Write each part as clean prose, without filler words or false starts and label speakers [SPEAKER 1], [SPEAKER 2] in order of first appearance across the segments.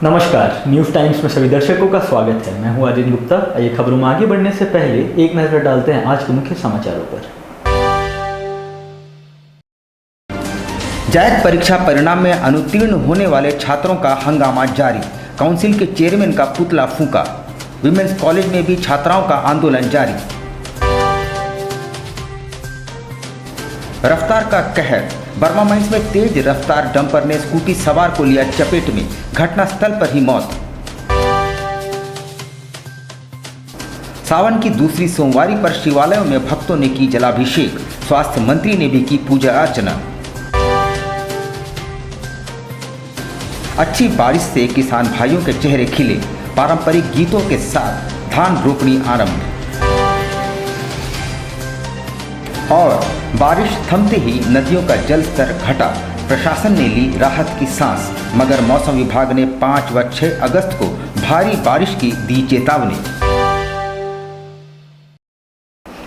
[SPEAKER 1] नमस्कार, news times में सभी दर्शकों का स्वागत है। मैं हूं आदित्य गुप्ता। आइए खबरों में आगे बढ़ने से पहले एक नजर डालते हैं आज के मुख्य समाचारों पर।
[SPEAKER 2] जैक परीक्षा परिणाम में अनुत्तीर्ण होने वाले छात्रों का हंगामा जारी, काउंसिल के चेयरमैन का पुतला फूंका। विमेंस कॉलेज में भी छात्राओं का आंदोलन जारी। रफ्तार का कहर, बर्मा माइंस में तेज रफ्तार डंपर ने स्कूटी सवार को लिया चपेट में, घटनास्थल पर ही मौत। सावन की दूसरी सोमवारी पर शिवालयों में भक्तों ने की जलाभिषेक, स्वास्थ्य मंत्री ने भी की पूजा अर्चना। अच्छी बारिश से किसान भाइयों के चेहरे खिले, पारंपरिक गीतों के साथ धान रोपणी आरंभ। और बारिश थमते ही नदियों का जल स्तर घटा, प्रशासन ने ली राहत की सांस, मगर मौसम विभाग ने 5 व 6 अगस्त को भारी बारिश की दी चेतावनी।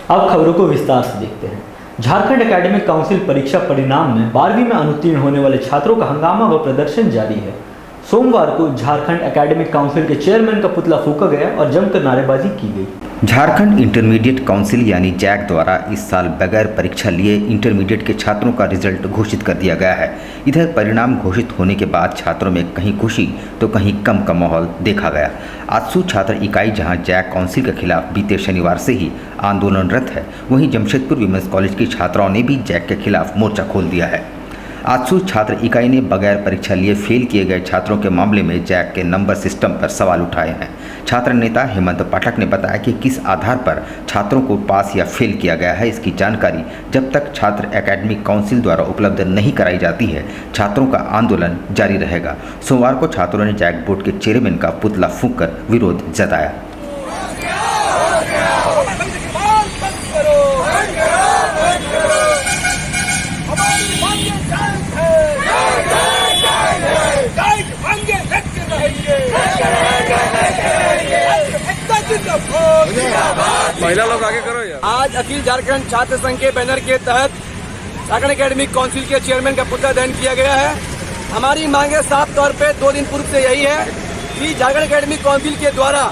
[SPEAKER 1] अब खबरों को विस्तार से देखते हैं। झारखंड एकेडमिक काउंसिल परीक्षा परिणाम में 12वीं में अनुत्तीर्ण होने वाले छात्रों का हंगामा व प्रदर्शन जारी है। सोमवार को झारखंड एकेडमिक काउंसिल के चेयरमैन का पुतला फूंका गया और जमकर नारेबाजी की गई।
[SPEAKER 2] झारखंड इंटरमीडिएट काउंसिल यानी जैक द्वारा इस साल बगैर परीक्षा लिए इंटरमीडिएट के छात्रों का रिजल्ट घोषित कर दिया गया है। इधर परिणाम घोषित होने के बाद छात्रों में कहीं खुशी तो कहीं गम का माहौल देखा गया। आजसू छात्र इकाई जहां जैक काउंसिल के खिलाफ बीते शनिवार से ही आंदोलनरत है, वहीं जमशेदपुर विमेंस कॉलेज की छात्राओं ने भी जैक के खिलाफ मोर्चा खोल दिया है। आजसू छात्र इकाई ने बगैर परीक्षा लिए फेल किए गए छात्रों के मामले में जैक के नंबर सिस्टम पर सवाल उठाए हैं। छात्र नेता हेमंत पाठक ने बताया कि किस आधार पर छात्रों को पास या फेल किया गया है, इसकी जानकारी जब तक छात्र एकेडमिक काउंसिल द्वारा उपलब्ध नहीं कराई जाती है, छात्रों का आंदोलन जारी रहेगा। सोमवार को छात्रों ने जैक बोर्ड के चेयरमैन का पुतला फूंककर विरोध जताया।
[SPEAKER 3] महिला लोग आगे करो यार। आज अखिल झारखंड छात्र संघ के बैनर के तहत झारखंड एकेडमिक काउंसिल के चेयरमैन का पुतला दहन किया गया है। हमारी मांगे साफ तौर पे 2 दिन पूर्व से यही है कि झारखंड एकेडमिक काउंसिल के द्वारा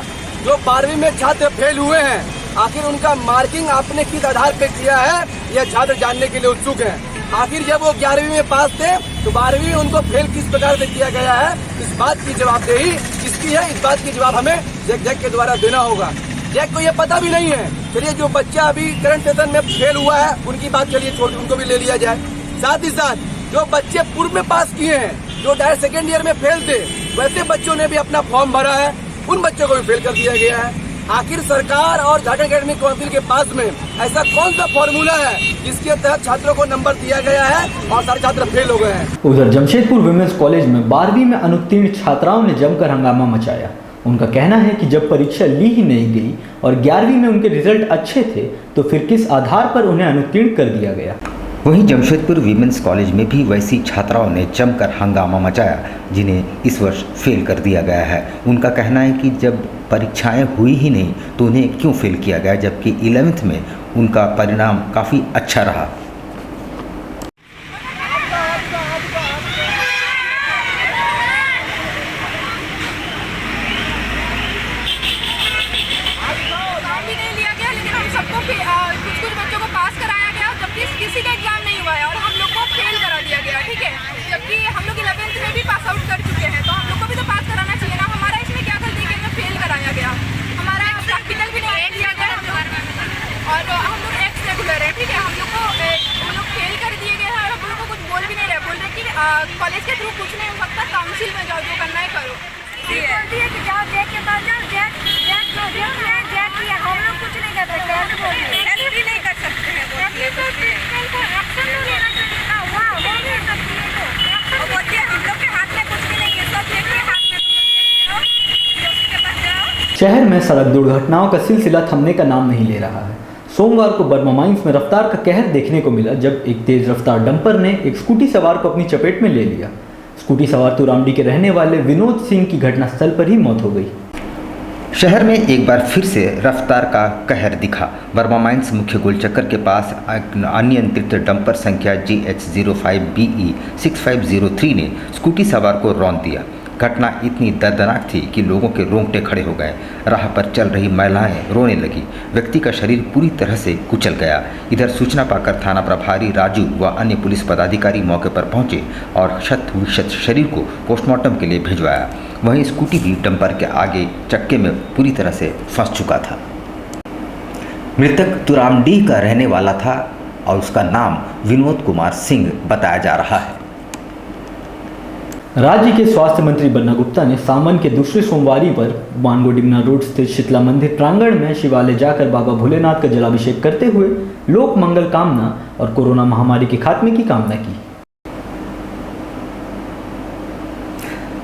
[SPEAKER 3] जो 12वीं में छात्र फेल हुए हैं, आखिर उनका मार्किंग आपने किस आधार पे किया है, यह छात्र जानने के लिए उत्सुक है। आखिर जब वो 11वीं में पास थे तो 12वीं में उनको फेल किस प्रकार से किया गया है, इस बात की जवाबदेही किसकी है, इस बात की जवाब हमें जैक के द्वारा देना होगा। जैक को ये पता भी नहीं है। चलिए, जो बच्चा अभी करंट सेशन में फेल हुआ है उनकी बात चलिए छोड़, उनको भी ले लिया जाए। साथ ही साथ जो बच्चे पूर्व में पास किए हैं, जो डायरेक्ट सेकेंड ईयर में फेल थे, वैसे बच्चों ने भी अपना फॉर्म भरा है, उन बच्चों को भी फेल कर दिया गया है। आखिर सरकार और झारखंड एकेडमिक काउंसिल के पास में ऐसा कौन सा फॉर्मूला है जिसके तहत छात्रों को नंबर दिया गया है और सारे छात्र फेल हो गए हैं।
[SPEAKER 1] उधर जमशेदपुर विमेंस कॉलेज में 12वीं में अनुत्तीर्ण छात्राओं ने जमकर हंगामा मचाया। उनका कहना है कि जब परीक्षा ली ही नहीं गई और 11वीं में उनके रिजल्ट अच्छे थे तो फिर किस आधार पर उन्हें अनुत्तीर्ण कर दिया गया।
[SPEAKER 2] वहीं जमशेदपुर विमेंस कॉलेज में भी वैसी छात्राओं ने जमकर हंगामा मचाया जिन्हें इस वर्ष फेल कर दिया गया है। उनका कहना है कि जब परीक्षाएं हुई ही नहीं तो उन्हें क्यों फेल किया गया, जबकि 11वीं में उनका परिणाम काफ़ी अच्छा रहा।
[SPEAKER 4] कुछ बच्चों को पास कराया गया, जबकि किसी का एग्जाम नहीं हुआ है और हम लोग को फेल करा दिया गया। ठीक है, जबकि हम लोग 11वीं में भी पास आउट कर चुके हैं, तो हम लोग को भी तो पास कराना चाहिए ना। हमारा इसमें क्या गलती है कि हमें फेल कराया गया। हमारा प्रैक्टिकल भी नहीं किया गया और हम लोग एक्स रेगुलर है। ठीक है, हम लोग फेल कर दिए गए हैं और हम लोग को कुछ बोल भी नहीं रहे। बोल रहे कि कॉलेज के थ्रू कुछ नहीं हो सकता, काउंसिल में जाओ, जो करना है करो। बोलती है कि जाओ जैक के पास जाओ, जैक हम लोग कुछ नहीं कर सकते, हेल्प भी नहीं कर सकते हैं।
[SPEAKER 1] शहर में सड़क दुर्घटनाओं का सिलसिला थमने का नाम नहीं ले रहा है। सोमवार को बर्मा माइंस में रफ्तार का कहर देखने को मिला, जब एक तेज रफ्तार डंपर ने एक स्कूटी सवार को अपनी चपेट में ले लिया। स्कूटी सवार तुरामडी के रहने वाले विनोद सिंह की घटनास्थल पर ही मौत हो गई।
[SPEAKER 2] शहर में एक बार फिर से रफ्तार का कहर दिखा। बर्मा माइंस मुख्य गोलचक्कर के पास अनियंत्रित डंपर संख्या GH05BE 6503 ने स्कूटी सवार को रौंद दिया। घटना इतनी दर्दनाक थी कि लोगों के रोंगटे खड़े हो गए। राह पर चल रही महिलाएं रोने लगी। व्यक्ति का शरीर पूरी तरह से कुचल गया। इधर सूचना पाकर थाना प्रभारी राजू व अन्य पुलिस पदाधिकारी मौके पर पहुंचे और क्षत विक्षत शरीर को पोस्टमार्टम के लिए भिजवाया। वहीं स्कूटी भी डंपर के आगे चक्के में पूरी तरह से फंस चुका था। मृतक तुरामडीह का रहने वाला था और उसका नाम विनोद कुमार सिंह बताया जा रहा है।
[SPEAKER 1] राज्य के स्वास्थ्य मंत्री बन्ना गुप्ता ने सावन के दूसरे सोमवारी पर मानगो डिमना रोड स्थित शीतला मंदिर प्रांगण में शिवालय जाकर बाबा भोलेनाथ का जलाभिषेक करते हुए लोक मंगल कामना और कोरोना महामारी के खात्मे की कामना की।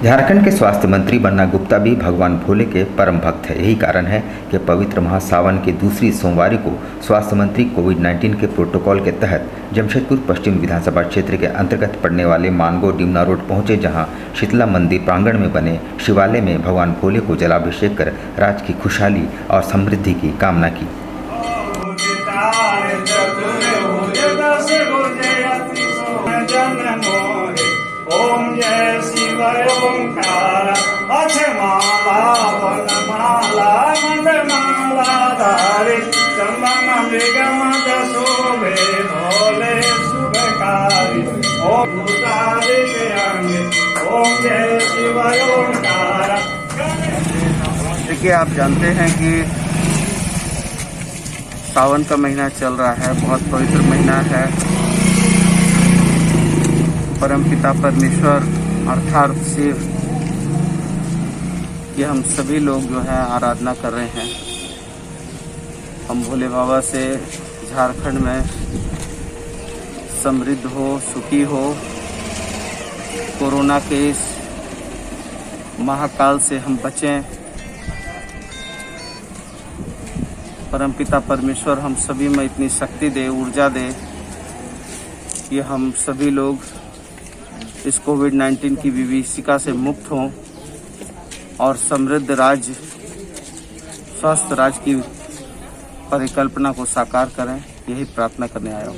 [SPEAKER 2] झारखंड के स्वास्थ्य मंत्री बन्ना गुप्ता भी भगवान भोले के परम भक्त हैं। यही कारण है कि पवित्र महासावन की दूसरी सोमवारी को स्वास्थ्य मंत्री कोविड-19 के प्रोटोकॉल के तहत जमशेदपुर पश्चिम विधानसभा क्षेत्र के अंतर्गत पड़ने वाले मानगो डिमना रोड पहुंचे, जहां शीतला मंदिर प्रांगण में बने शिवालय में भगवान भोले को जलाभिषेक कर राज्य की खुशहाली और समृद्धि की कामना की।
[SPEAKER 5] ओम जय शिवाय ओंकार अक्षमाला वनमाला मंडमाला धारे चंदन मृगमद शोभे भोले शुभकारी ओम भूतारे अंगे ओम जय शिवाय ओंकार।
[SPEAKER 6] देखिए, आप जानते हैं कि सावन का महीना चल रहा है, बहुत पवित्र महीना है। परमपिता परमेश्वर अर्थात शिव की हम सभी लोग जो है आराधना कर रहे हैं। हम भोले बाबा से झारखंड में समृद्ध हो, सुखी हो, कोरोना के इस महाकाल से हम बचें। परमपिता परमेश्वर हम सभी में इतनी शक्ति दे, ऊर्जा दे कि हम सभी लोग इस कोविड-19 की विभीषिका से मुक्त हों और समृद्ध राज्य, स्वस्थ राज्य की परिकल्पना को साकार करें। यही प्रार्थना करने आया हूँ।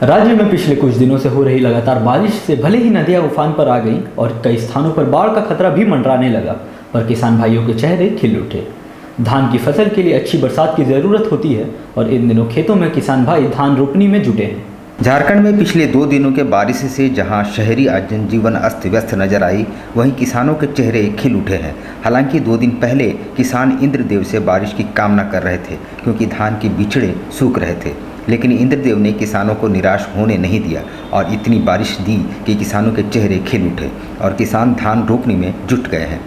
[SPEAKER 1] राज्य में पिछले कुछ दिनों से हो रही लगातार बारिश से भले ही नदियां उफान पर आ गईं और कई स्थानों पर बाढ़ का खतरा भी मंडराने लगा, पर किसान भाइयों के चेहरे खिल उठे। धान की फसल के लिए अच्छी बरसात की ज़रूरत होती है और इन दिनों खेतों में किसान भाई धान रोपनी में जुटे हैं।
[SPEAKER 2] झारखंड में पिछले 2 दिनों के बारिश से जहां शहरी जनजीवन अस्त व्यस्त नजर आई, वहीं किसानों के चेहरे खिल उठे हैं। हालांकि 2 दिन पहले किसान इंद्रदेव से बारिश की कामना कर रहे थे, क्योंकि धान के बिचड़े सूख रहे थे, लेकिन इंद्रदेव ने किसानों को निराश होने नहीं दिया और इतनी बारिश दी कि किसानों के चेहरे खिल उठे और किसान धान रोपनी में जुट गए हैं।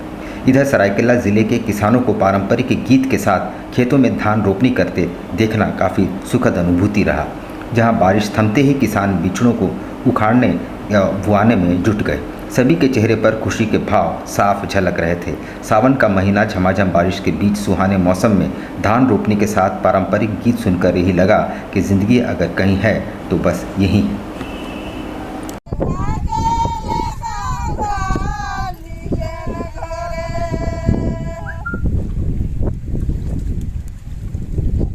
[SPEAKER 2] इधर सरायकेला जिले के किसानों को पारंपरिक गीत के साथ खेतों में धान रोपनी करते देखना काफ़ी सुखद अनुभूति रहा, जहां बारिश थमते ही किसान बिचड़ों को उखाड़ने या बुआने में जुट गए। सभी के चेहरे पर खुशी के भाव साफ झलक रहे थे। सावन का महीना झमाझम बारिश के बीच सुहाने मौसम में धान रोपनी के साथ पारंपरिक गीत सुनकर यही लगा कि ज़िंदगी अगर कहीं है तो बस यही है।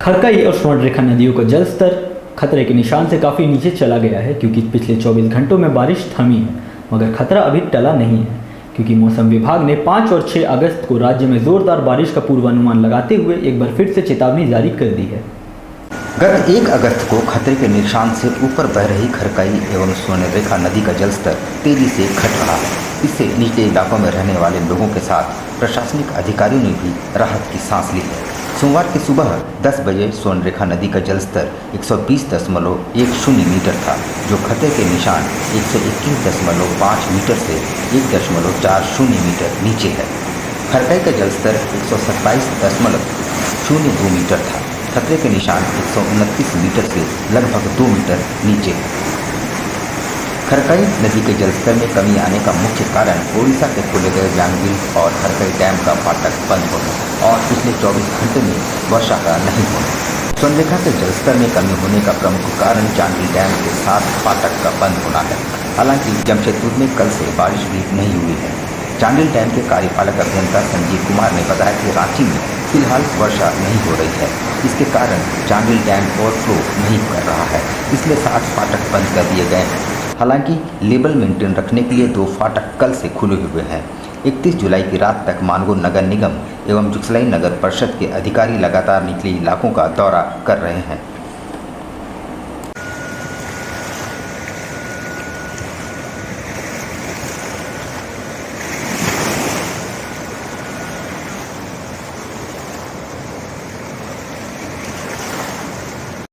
[SPEAKER 1] खरकई और स्वर्णरेखा नदियों का जलस्तर खतरे के निशान से काफ़ी नीचे चला गया है, क्योंकि पिछले 24 घंटों में बारिश थमी है, मगर खतरा अभी टला नहीं है, क्योंकि मौसम विभाग ने 5 और 6 अगस्त को राज्य में जोरदार बारिश का पूर्वानुमान लगाते हुए एक बार फिर से चेतावनी जारी कर दी है।
[SPEAKER 2] गत 1 अगस्त को खतरे के निशान से ऊपर बह रही खरकई एवं स्वर्णरेखा नदी का जलस्तर तेजी से घट रहा है। इससे निचले इलाकों में रहने वाले लोगों के साथ प्रशासनिक अधिकारियों ने भी राहत की सांस ली है। सोमवार की सुबह 10 बजे स्वर्णरेखा नदी का जलस्तर 120.10 मीटर था, जो खतरे के निशान 121.5 मीटर से 1.40 मीटर नीचे है। खरकई का जलस्तर 127.02 मीटर था। खतरे के निशान 129 मीटर से लगभग 2 मीटर नीचे है। खरकई नदी के जलस्तर में कमी आने का मुख्य कारण ओडिशा के खोले गए जांजगीर और खरकई डैम का फाटक बंद होने और पिछले 24 घंटे में वर्षा का नहीं होना। स्वर्णरेखा के जलस्तर में कमी होने का प्रमुख कारण जांजगीर डैम के साथ फाटक का बंद होना है। हालांकि जमशेदपुर में कल से बारिश भी नहीं हुई है। जांजगीर डैम के कार्यपालक अभियंता संजीव कुमार ने बताया कि रांची में फिलहाल वर्षा नहीं हो रही है। इसके कारण जांजगीर डैम ओवरफ्लो नहीं कर रहा है, इसलिए 7 फाटक बंद कर दिए गए हैं। हालांकि लेवल मेंटेन रखने के लिए 2 फाटक कल से खुले हुए हैं। 31 जुलाई की रात तक मानगो नगर निगम एवं जुगसलाई नगर परिषद के अधिकारी लगातार निचले इलाकों का दौरा कर रहे हैं।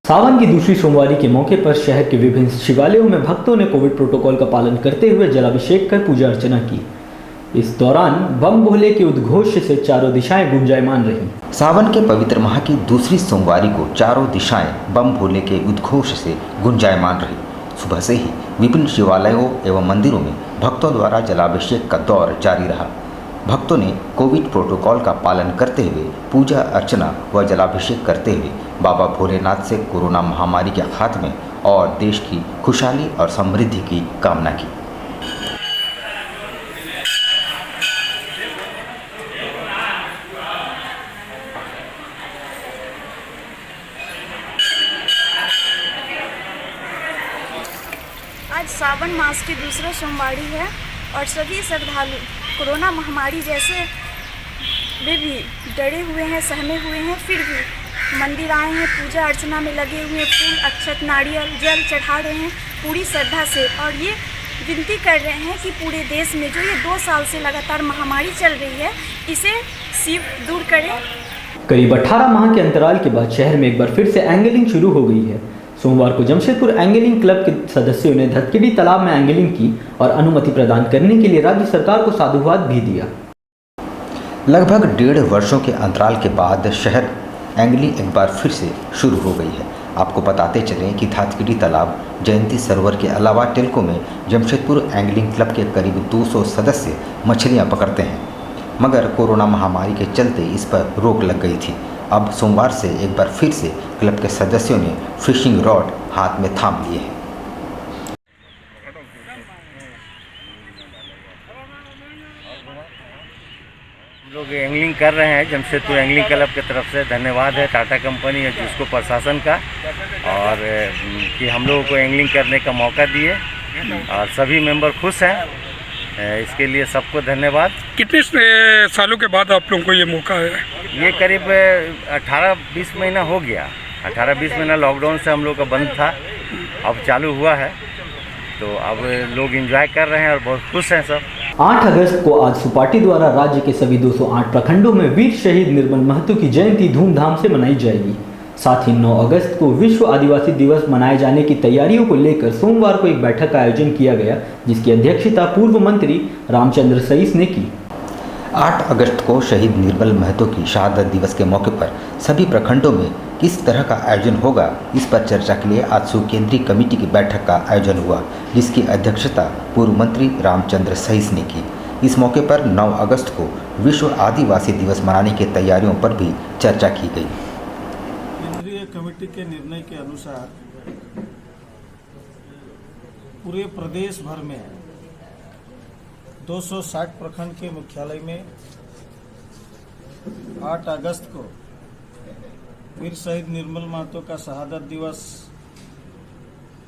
[SPEAKER 1] सावन की दूसरी सोमवारी के मौके पर शहर के विभिन्न शिवालयों में भक्तों ने कोविड प्रोटोकॉल का पालन करते हुए जलाभिषेक कर पूजा अर्चना की। इस दौरान बम भोले के उद्घोष से चारों दिशाएं गुंजायमान रहीं।
[SPEAKER 2] सावन के पवित्र माह की दूसरी सोमवारी को चारों दिशाएं बम भोले के उद्घोष से गुंजायमान रही। सुबह से ही विभिन्न शिवालयों एवं मंदिरों में भक्तों द्वारा जलाभिषेक का दौर जारी रहा। भक्तों ने कोविड प्रोटोकॉल का पालन करते हुए पूजा अर्चना व जलाभिषेक करते हुए बाबा भोलेनाथ से कोरोना महामारी के खात्मे और देश की खुशहाली और समृद्धि की कामना की।
[SPEAKER 7] आज सावन मास की दूसरा सोमवारी है और सभी श्रद्धालु कोरोना महामारी जैसे वे भी डरे हुए हैं, सहमे हुए हैं, फिर भी मंदिर आए हैं, पूजा अर्चना में लगे हुए, फूल, अक्षत, नारियल, जल चढ़ा रहे हैं पूरी श्रद्धा से और ये विनती कर रहे हैं कि पूरे देश में जो ये 2 साल से लगातार महामारी चल रही है इसे शिव दूर करें।
[SPEAKER 1] करीब 18 माह के अंतराल के बाद शहर में एक बार फिर से एंगलिंग शुरू हो गई है। सोमवार को जमशेदपुर एंगलिंग क्लब के सदस्यों ने धतकिडी तालाब में एंगलिंग की और अनुमति प्रदान करने के लिए राज्य सरकार को साधुवाद भी दिया।
[SPEAKER 2] लगभग 1.5 वर्षों के अंतराल के बाद शहर एंगलिंग एक बार फिर से शुरू हो गई है। आपको बताते चलें कि धातकिडी तालाब, जयंती सरोवर के अलावा टेल्को में जमशेदपुर एंगलिंग क्लब के करीब 200 सदस्य मछलियां पकड़ते हैं, मगर कोरोना महामारी के चलते इस पर रोक लग गई थी। अब सोमवार से एक बार फिर से क्लब के सदस्यों ने फिशिंग रॉड हाथ में थाम लिए हैं।
[SPEAKER 8] हम लोग एंगलिंग कर रहे हैं जमशेदपुर एंगलिंग क्लब की तरफ से। धन्यवाद है टाटा कंपनी और जिसको प्रशासन का और कि हम लोगों को एंगलिंग करने का मौका दिए और सभी मेंबर खुश हैं, इसके लिए सबको धन्यवाद।
[SPEAKER 9] कितने सालों के बाद आप लोगों को ये मौका है?
[SPEAKER 8] ये करीब 18-20 महीना हो गया। 18-20 महीना लॉकडाउन से हम लोग का बंद था, अब चालू हुआ है तो अब लोग एंजॉय कर रहे हैं और बहुत खुश हैं सब।
[SPEAKER 1] 8 अगस्त को आज सुपार्टी द्वारा राज्य के सभी 208 प्रखंडों में वीर शहीद निर्मल महतो की जयंती धूमधाम से मनाई जाएगी। साथ ही 9 अगस्त को विश्व आदिवासी दिवस मनाए जाने की तैयारियों को लेकर सोमवार को एक बैठक का आयोजन किया गया, जिसकी अध्यक्षता पूर्व मंत्री रामचंद्र सईस ने की।
[SPEAKER 2] 8 अगस्त को शहीद निर्मल महतो की शहादत दिवस के मौके पर सभी प्रखंडों में किस तरह का आयोजन होगा, इस पर चर्चा के लिए आज केंद्रीय कमेटी की बैठक का आयोजन हुआ, जिसकी अध्यक्षता पूर्व मंत्री रामचंद्र सईस ने की। इस मौके पर 9 अगस्त को विश्व आदिवासी दिवस मनाने की तैयारियों पर भी चर्चा की गई।
[SPEAKER 10] केंद्रीय कमेटी के निर्णय के अनुसार पूरे प्रदेश भर में 260 प्रखंड के मुख्यालय में 8 अगस्त को वीर शहीद निर्मल महतो का शहादत दिवस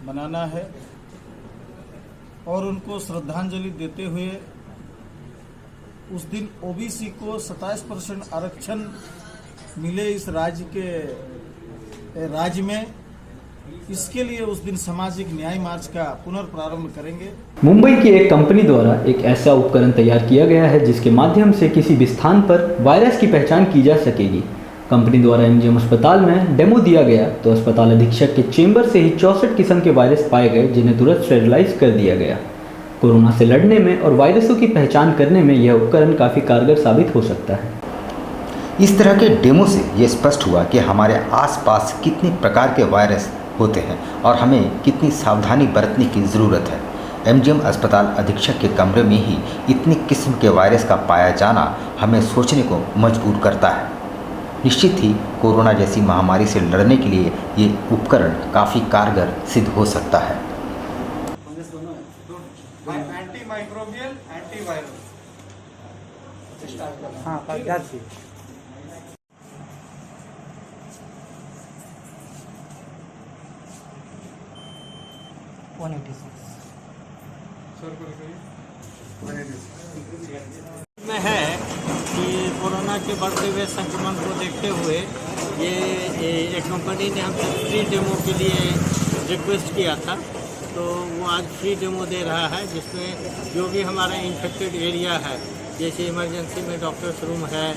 [SPEAKER 10] मनाना है और उनको श्रद्धांजलि देते हुए उस दिन ओबीसी को 27% आरक्षण मिले इस राज्य में, इसके लिए उस दिन सामाजिक न्याय मार्च का पुनर्प्रारंभ करेंगे।
[SPEAKER 1] मुंबई की एक कंपनी द्वारा एक ऐसा उपकरण तैयार किया गया है जिसके माध्यम से किसी भी स्थान पर वायरस की पहचान की जा सकेगी। कंपनी द्वारा एमजीएम अस्पताल में डेमो दिया गया तो अस्पताल अधीक्षक के चेंबर से ही 64 किस्म के वायरस पाए गए, जिन्हें तुरंत स्टेरिलाइज कर दिया गया। कोरोना से लड़ने में और वायरसों की पहचान करने में यह उपकरण काफ़ी कारगर साबित हो सकता है।
[SPEAKER 2] इस तरह के डेमो से ये स्पष्ट हुआ कि हमारे आसपास कितने प्रकार के वायरस होते हैं और हमें कितनी सावधानी बरतने की ज़रूरत है। एमजीएम अस्पताल अधीक्षक के कमरे में ही इतनी किस्म के वायरस का पाया जाना हमें सोचने को मजबूर करता है। निश्चित ही कोरोना जैसी महामारी से लड़ने के लिए ये उपकरण काफ़ी कारगर सिद्ध हो सकता है।
[SPEAKER 10] Anti microbial, anti viral.
[SPEAKER 6] हाँ, याद थी।
[SPEAKER 10] सर
[SPEAKER 11] में है कि कोरोना के बढ़ते हुए संक्रमण को देखते हुए ये एक कंपनी ने हमसे फ्री डेमो के लिए रिक्वेस्ट किया था, तो वो आज फ्री डेमो दे रहा है, जिसमें जो भी हमारा इन्फेक्टेड एरिया है, जैसे इमरजेंसी में डॉक्टर्स रूम है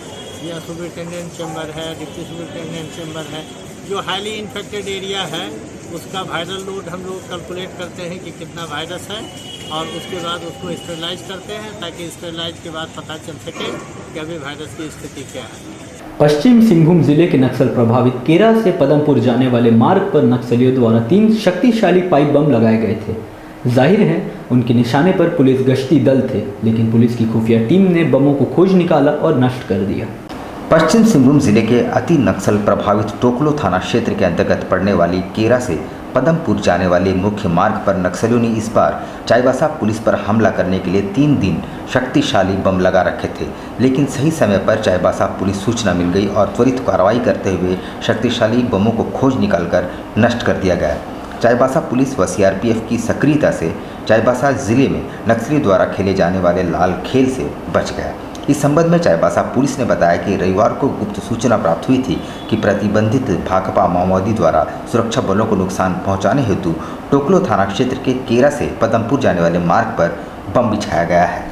[SPEAKER 11] या सुपरिटेंडेंट चैम्बर है, डिप्टी सुपरिटेंडेंट चैम्बर है, जो हाईली इन्फेक्टेड एरिया है उसका वायरल लोड हम लोग कैलकुलेट करते हैं कि कितना वायरस है, और उसके बाद उसको स्टेरलाइज करते हैं ताकि स्टेरलाइज के बाद पता चल सके कि अभी वायरस की स्थिति क्या है।
[SPEAKER 1] पश्चिम सिंहभूम जिले के नक्सल प्रभावित केरा से पदमपुर जाने वाले मार्ग पर नक्सलियों द्वारा 3 शक्तिशाली पाइप बम लगाए गए थे। जाहिर है उनके निशाने पर पुलिस गश्ती दल थे, लेकिन पुलिस की खुफिया टीम ने बमों को खोज निकाला और नष्ट कर दिया।
[SPEAKER 2] पश्चिम सिंहभूम जिले के अति नक्सल प्रभावित टोकलो थाना क्षेत्र के अंतर्गत पड़ने वाली केरा से पदमपुर जाने वाले मुख्य मार्ग पर नक्सलियों ने इस बार चाईबासा पुलिस पर हमला करने के लिए 3 दिन शक्तिशाली बम लगा रखे थे, लेकिन सही समय पर चाईबासा पुलिस सूचना मिल गई और त्वरित कार्रवाई करते हुए शक्तिशाली बमों को खोज निकालकर नष्ट कर दिया गया। चाईबासा पुलिस व सीआरपीएफ की सक्रियता से चाईबासा जिले में नक्सलियों द्वारा खेले जाने वाले लाल खेल से बच गया। इस संबंध में चाईबासा पुलिस ने बताया कि रविवार को गुप्त सूचना प्राप्त हुई थी कि प्रतिबंधित भाकपा माओवादी द्वारा सुरक्षा बलों को नुकसान पहुंचाने हेतु टोकलो थाना क्षेत्र के केरा से पदमपुर जाने वाले मार्ग पर बम बिछाया गया है।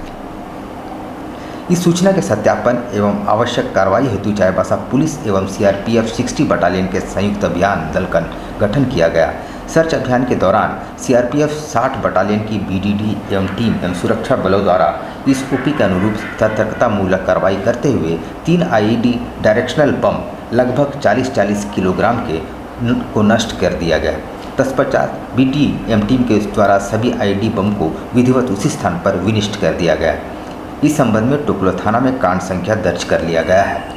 [SPEAKER 2] इस सूचना के सत्यापन एवं आवश्यक कार्रवाई हेतु चाईबासा पुलिस एवं सीआरपीएफ 60 बटालियन के संयुक्त अभियान दल का गठन किया गया। सर्च अभियान के दौरान सीआरपीएफ 60 बटालियन की बीडीडी एवं टीम एवं सुरक्षा बलों द्वारा इस ओपी के अनुरूप सतर्कतामूलक कार्रवाई करते हुए 3 आईईडी डायरेक्शनल बम लगभग 40 किलोग्राम को नष्ट कर दिया गया। तत्पश्चात बीडी एवं टीम के द्वारा सभी आईईडी बम को विधिवत उसी स्थान पर विनिष्ट कर दिया गया। इस संबंध में टोकलो थाना में कांड संख्या दर्ज कर लिया गया है।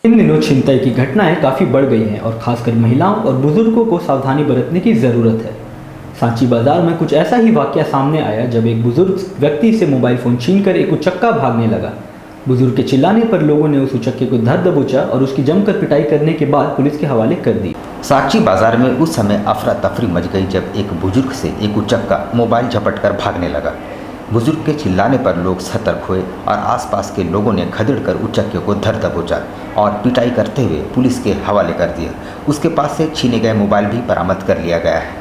[SPEAKER 1] इन दिनों छिनताई की घटनाएं काफ़ी बढ़ गई हैं और खासकर महिलाओं और बुजुर्गों को सावधानी बरतने की ज़रूरत है। सांची बाजार में कुछ ऐसा ही वाकया सामने आया जब एक बुजुर्ग व्यक्ति से मोबाइल फ़ोन छीनकर एक उचक्का भागने लगा। बुजुर्ग के चिल्लाने पर लोगों ने उस उचक्के को धर दबोचा और उसकी जमकर पिटाई करने के बाद पुलिस के हवाले कर दी।
[SPEAKER 2] सांची बाजार में उस समय अफरा तफरी मच गई जब एक बुजुर्ग से एक उचक्का मोबाइल झपटकर भागने लगा। बुजुर्ग के चिल्लाने पर लोग सतर्क हुए और आसपास के लोगों ने खदेड़कर उचक्के को धर दबोचा और पिटाई करते हुए पुलिस के हवाले कर दिया। उसके पास से छीने गए मोबाइल भी बरामद कर लिया गया है।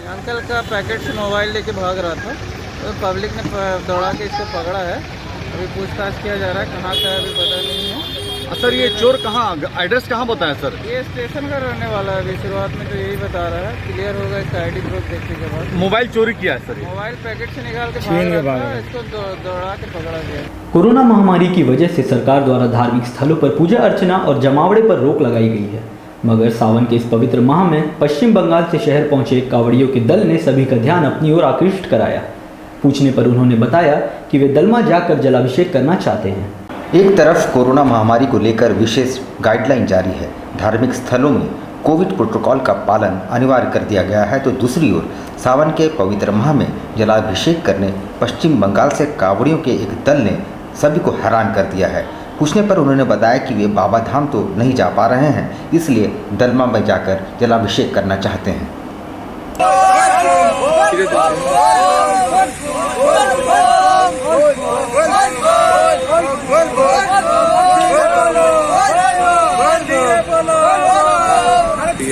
[SPEAKER 6] अंकल का पैकेट से मोबाइल लेके भाग रहा था, तो पब्लिक ने दौड़ा के इसको पकड़ा है। अभी पूछताछ किया जा रहा है, कहाँ का है अभी पता नहीं है।
[SPEAKER 12] सर ये चोर कहाँ, एड्रेस कहाँ बताया सर?
[SPEAKER 6] ये स्टेशन का रहने वाला है। अभी शुरुआत में तो यही बता रहा है, क्लियर होगा इसका आईडी प्रूफ देखने के बाद।
[SPEAKER 12] मोबाइल चोरी किया है सर?
[SPEAKER 6] मोबाइल पैकेट से निकाल के भाग रहा था, इसको दौड़ा के पकड़ा गया।
[SPEAKER 1] कोरोना महामारी की वजह से सरकार द्वारा धार्मिक स्थलों पर पूजा अर्चना और जमावड़े पर रोक लगाई गई है, मगर सावन के इस पवित्र माह में पश्चिम बंगाल से शहर पहुंचे कांवड़ियों के दल ने सभी का ध्यान अपनी ओर आकृष्ट कराया। पूछने पर उन्होंने बताया कि वे दलमा जाकर जलाभिषेक करना चाहते हैं।
[SPEAKER 2] एक तरफ कोरोना महामारी को लेकर विशेष गाइडलाइन जारी है, धार्मिक स्थलों में कोविड प्रोटोकॉल का पालन अनिवार्य कर दिया गया है, तो दूसरी ओर सावन के पवित्र माह में जलाभिषेक करने पश्चिम बंगाल से कांवड़ियों के एक दल ने सभी को हैरान कर दिया है। पूछने पर उन्होंने बताया कि वे बाबा धाम तो नहीं जा पा रहे हैं, इसलिए दलमा में जाकर जलाभिषेक करना चाहते हैं।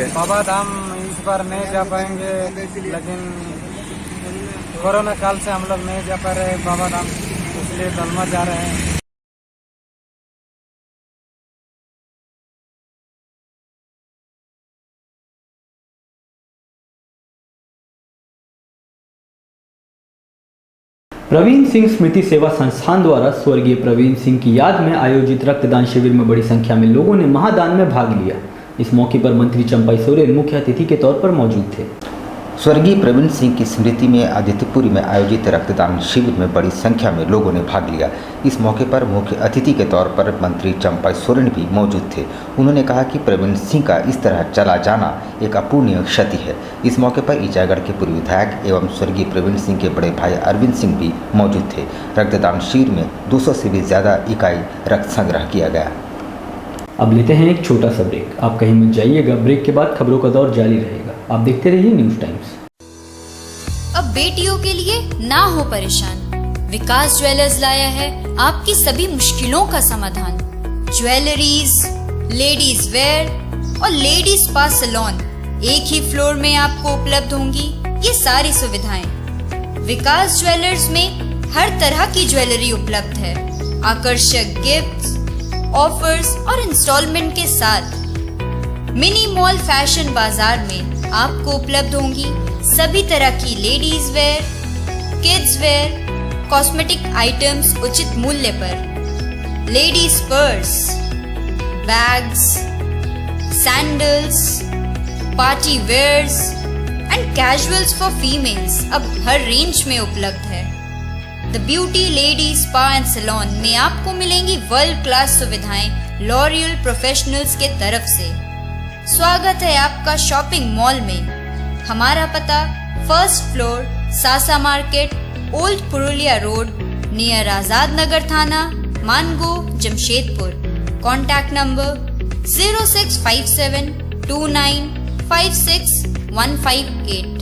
[SPEAKER 6] बाबा धाम इस बार नहीं जा पाएंगे, लेकिन कोरोना काल से हम लोग नहीं जा पा रहे बाबा धाम, इसलिए दलमा जा रहे हैं।
[SPEAKER 1] प्रवीण सिंह स्मृति सेवा संस्थान द्वारा स्वर्गीय प्रवीण सिंह की याद में आयोजित रक्तदान शिविर में बड़ी संख्या में लोगों ने महादान में भाग लिया। इस मौके पर मंत्री चंपाई सोरेन मुख्य अतिथि के तौर पर मौजूद थे।
[SPEAKER 2] स्वर्गीय प्रवीण सिंह की स्मृति में आदित्यपुरी में आयोजित रक्तदान शिविर में बड़ी संख्या में लोगों ने भाग लिया। इस मौके पर मुख्य अतिथि के तौर पर मंत्री चंपा सोरेन भी मौजूद थे। उन्होंने कहा कि प्रवीण सिंह का इस तरह चला जाना एक अपूर्णीय क्षति है। इस मौके पर ईचागढ़ के पूर्व विधायक एवं स्वर्गीय प्रवीण सिंह के बड़े भाई अरविंद सिंह भी मौजूद थे। रक्तदान शिविर में 200 से भी ज़्यादा इकाई रक्त संग्रह किया गया।
[SPEAKER 1] अब लेते हैं एक छोटा सा ब्रेक। आप कहीं मत जाइएगा, ब्रेक के बाद खबरों का दौर जारी रहेगा। आप देखते रहिए न्यूज़ टाइम्स।
[SPEAKER 13] अब बेटियों के लिए ना हो परेशान, विकास ज्वेलर्स लाया है आपकी सभी मुश्किलों का समाधान। ज्वेलरीज, लेडीज वेयर और लेडीज स्पा सैलून एक ही फ्लोर में आपको उपलब्ध होंगी ये सारी सुविधाएं। विकास ज्वेलर्स में हर तरह की ज्वेलरी उपलब्ध है। आकर्षक गिफ्ट्स, ऑफर्स और इंस्टॉलमेंट के साथ मिनी मॉल फैशन बाजार में आपको उपलब्ध होंगी सभी तरह की ladies wear, kids wear, cosmetic items उचित मूल्य पर। Ladies purse, bags, sandals, party wears and casuals for females अब हर रेंज में उपलब्ध है। The beauty lady spa and salon में आपको मिलेंगी वर्ल्ड क्लास सुविधाएं लॉरियल प्रोफेशनल्स के तरफ से। स्वागत है आपका शॉपिंग मॉल में। हमारा पता 1st floor, Sasa market, old Purulia road, near Azad Nagar थाना, मानगो, जमशेदपुर। Contact number 06572956 158।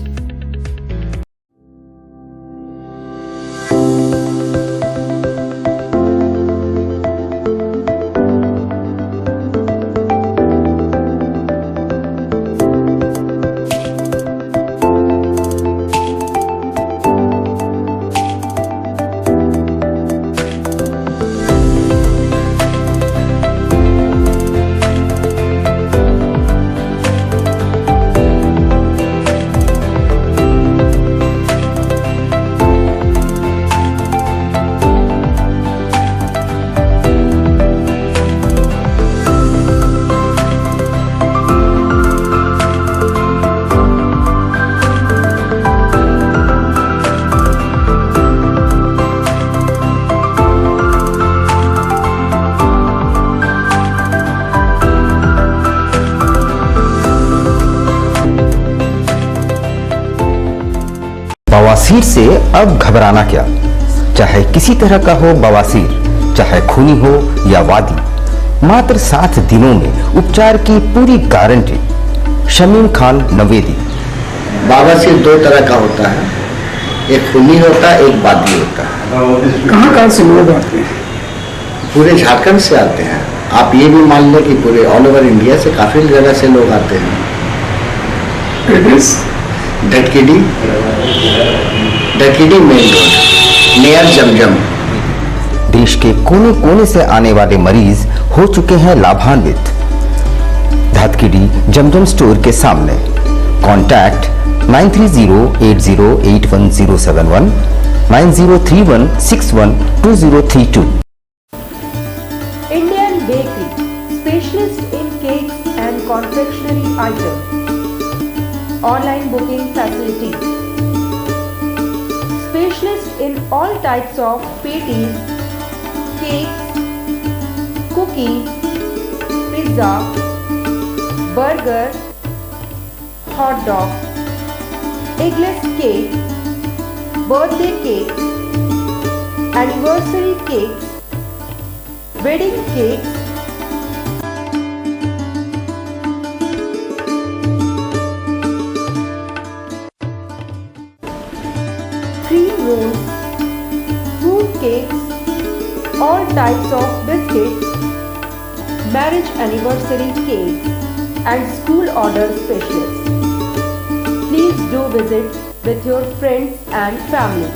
[SPEAKER 2] बवासीर से अब घबराना क्या, चाहे किसी तरह का हो बवासीर, चाहे खूनी हो या वादी, मात्र 7 दिनों में उपचार की पूरी गारंटी। शमीम खान नवेदी।
[SPEAKER 14] बवासीर 2 तरह का होता है, एक खूनी होता है, एक वादी होता है।
[SPEAKER 9] कहाँ से लोग आते हैं?
[SPEAKER 14] पूरे झारखंड से आते हैं। आप ये भी मान लें कि पूरे ऑल ओवर इंडिया से काफी जगह से लोग आते हैं।
[SPEAKER 9] एड्रेस
[SPEAKER 14] ढटकीडी मेन रोड नियर जमजम।
[SPEAKER 2] देश के कोने कोने से आने वाले मरीज हो चुके हैं लाभान्वित। धतकीडी जमजम स्टोर के सामने। Contact 9308081071 9031612032।
[SPEAKER 15] Indian Bakery, specialist in cakes and confectionery items. Online booking facilities. Specialist in all types of patties, cakes, cookies, pizza, burger, hot dog, eggless cake, birthday cake, anniversary cakes, wedding cakes, cream rolls, fruit cakes, all types of biscuits, marriage anniversary cakes, and school order specials. Please do visit with your friends and family.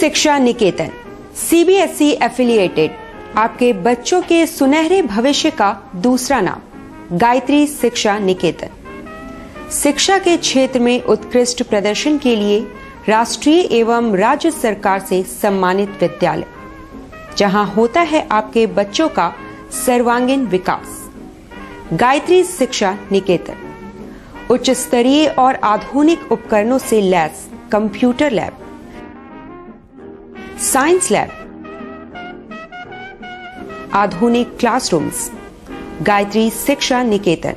[SPEAKER 15] शिक्षा निकेतन CBSE affiliated आपके बच्चों के सुनहरे भविष्य का दूसरा नाम गायत्री शिक्षा निकेतन। शिक्षा के क्षेत्र में उत्कृष्ट प्रदर्शन के लिए राष्ट्रीय एवं राज्य सरकार से सम्मानित विद्यालय, जहां होता है आपके बच्चों का सर्वांगीण विकास। गायत्री शिक्षा निकेतन उच्च स्तरीय और आधुनिक उपकरणों से lace computer lab, science lab, आधुनिक क्लासरूम्स। गायत्री शिक्षा निकेतन